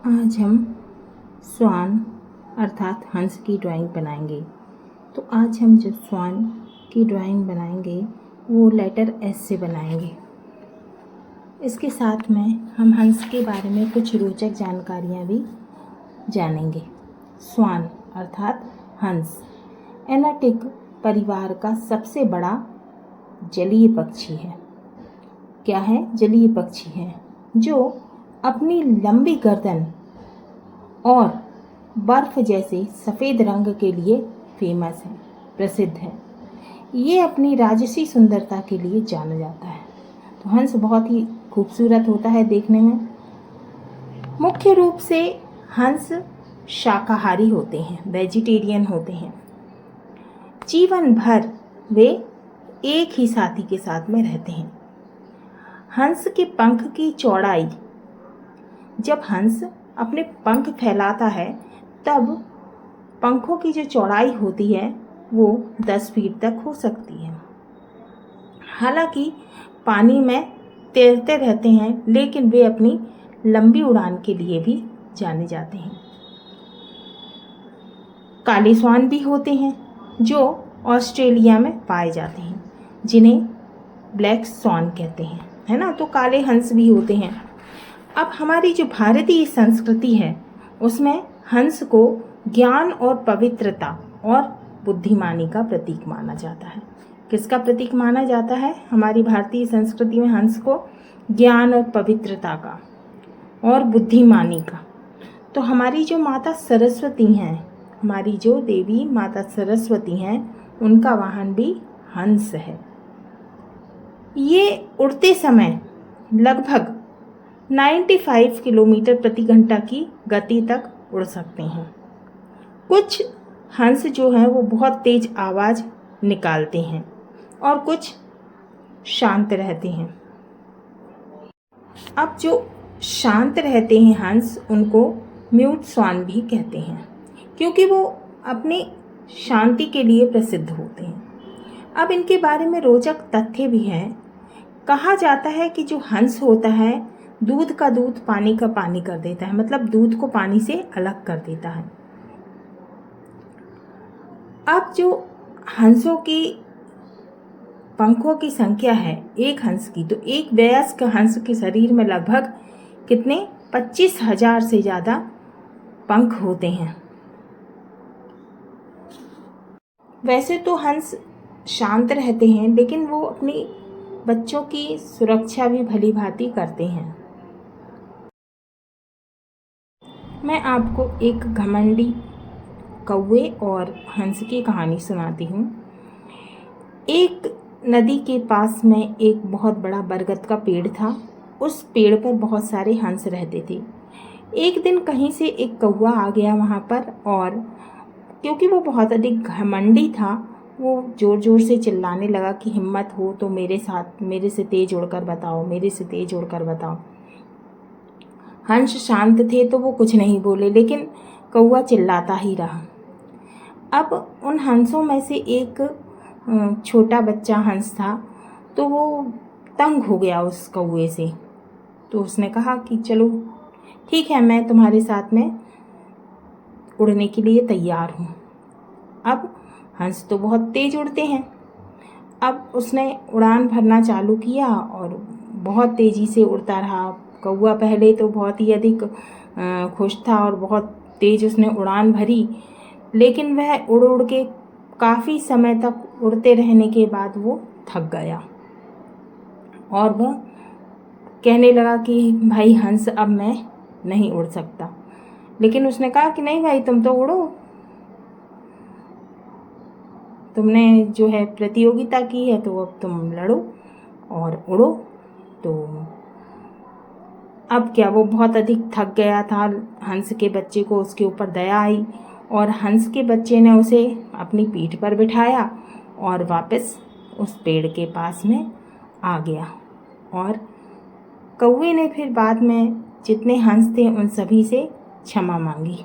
आज हम स्वान अर्थात हंस की ड्राइंग बनाएंगे। तो आज हम जो स्वान की ड्राइंग बनाएंगे वो लेटर एस से बनाएंगे। इसके साथ में हम हंस के बारे में कुछ रोचक जानकारियाँ भी जानेंगे। स्वान अर्थात हंस एनाटिक परिवार का सबसे बड़ा जलीय पक्षी है। क्या है? जलीय पक्षी है जो अपनी लंबी गर्दन और बर्फ जैसे सफ़ेद रंग के लिए फेमस है, प्रसिद्ध है। ये अपनी राजसी सुंदरता के लिए जाना जाता है। तो हंस बहुत ही खूबसूरत होता है देखने में। मुख्य रूप से हंस शाकाहारी होते हैं, वेजिटेरियन होते हैं। जीवन भर वे एक ही साथी के साथ में रहते हैं। हंस के पंख की चौड़ाई, जब हंस अपने पंख फैलाता है तब पंखों की जो चौड़ाई होती है वो 10 फीट तक हो सकती है। हालांकि पानी में तैरते रहते हैं, लेकिन वे अपनी लंबी उड़ान के लिए भी जाने जाते हैं। काले स्वान भी होते हैं जो ऑस्ट्रेलिया में पाए जाते हैं, जिन्हें ब्लैक स्वान कहते हैं, है ना। तो काले हंस भी होते हैं। अब हमारी जो भारतीय संस्कृति है उसमें हंस को ज्ञान और पवित्रता और बुद्धिमानी का प्रतीक माना जाता है। किसका प्रतीक माना जाता है? हमारी भारतीय संस्कृति में हंस को ज्ञान और पवित्रता का और बुद्धिमानी का। तो हमारी जो माता सरस्वती हैं, हमारी जो देवी माता सरस्वती हैं, उनका वाहन भी हंस है। ये उड़ते समय लगभग 95 किलोमीटर प्रति घंटा की गति तक उड़ सकते हैं। कुछ हंस जो हैं वो बहुत तेज आवाज़ निकालते हैं और कुछ शांत रहते हैं। अब जो शांत रहते हैं हंस, उनको म्यूट स्वान भी कहते हैं, क्योंकि वो अपनी शांति के लिए प्रसिद्ध होते हैं। अब इनके बारे में रोचक तथ्य भी हैं। कहा जाता है कि जो हंस होता है दूध का दूध, पानी का पानी कर देता है, मतलब दूध को पानी से अलग कर देता है। अब जो हंसों की पंखों की संख्या है एक हंस की, तो एक वयस्क हंस के शरीर में लगभग कितने 25,000 से ज़्यादा पंख होते हैं। वैसे तो हंस शांत रहते हैं, लेकिन वो अपनी बच्चों की सुरक्षा भी भली भांति करते हैं। मैं आपको एक घमंडी कौवे और हंस की कहानी सुनाती हूँ। एक नदी के पास में एक बहुत बड़ा बरगद का पेड़ था। उस पेड़ पर बहुत सारे हंस रहते थे। एक दिन कहीं से एक कौवा आ गया वहाँ पर, और क्योंकि वो बहुत अधिक घमंडी था, वो ज़ोर ज़ोर से चिल्लाने लगा कि हिम्मत हो तो मेरे से तेज़ उड़कर बताओ, मेरे से तेज़ उड़कर बताओ। हंस शांत थे तो वो कुछ नहीं बोले, लेकिन कौवा चिल्लाता ही रहा। अब उन हंसों में से एक छोटा बच्चा हंस था, तो वो तंग हो गया उस कौवे से। तो उसने कहा कि चलो ठीक है, मैं तुम्हारे साथ में उड़ने के लिए तैयार हूँ। अब हंस तो बहुत तेज़ उड़ते हैं। अब उसने उड़ान भरना चालू किया और बहुत तेज़ी से उड़ता रहा। कौवा पहले तो बहुत ही अधिक खुश था और बहुत तेज़ उसने उड़ान भरी, लेकिन वह उड़ उड़ के काफ़ी समय तक उड़ते रहने के बाद वो थक गया और वह कहने लगा कि भाई हंस, अब मैं नहीं उड़ सकता। लेकिन उसने कहा कि नहीं भाई, तुम तो उड़ो, तुमने जो है प्रतियोगिता की है तो अब तुम लड़ो और उड़ो। तो अब क्या, वो बहुत अधिक थक गया था। हंस के बच्चे को उसके ऊपर दया आई और हंस के बच्चे ने उसे अपनी पीठ पर बिठाया और वापस उस पेड़ के पास में आ गया। और कौवे ने फिर बाद में जितने हंस थे उन सभी से क्षमा मांगी।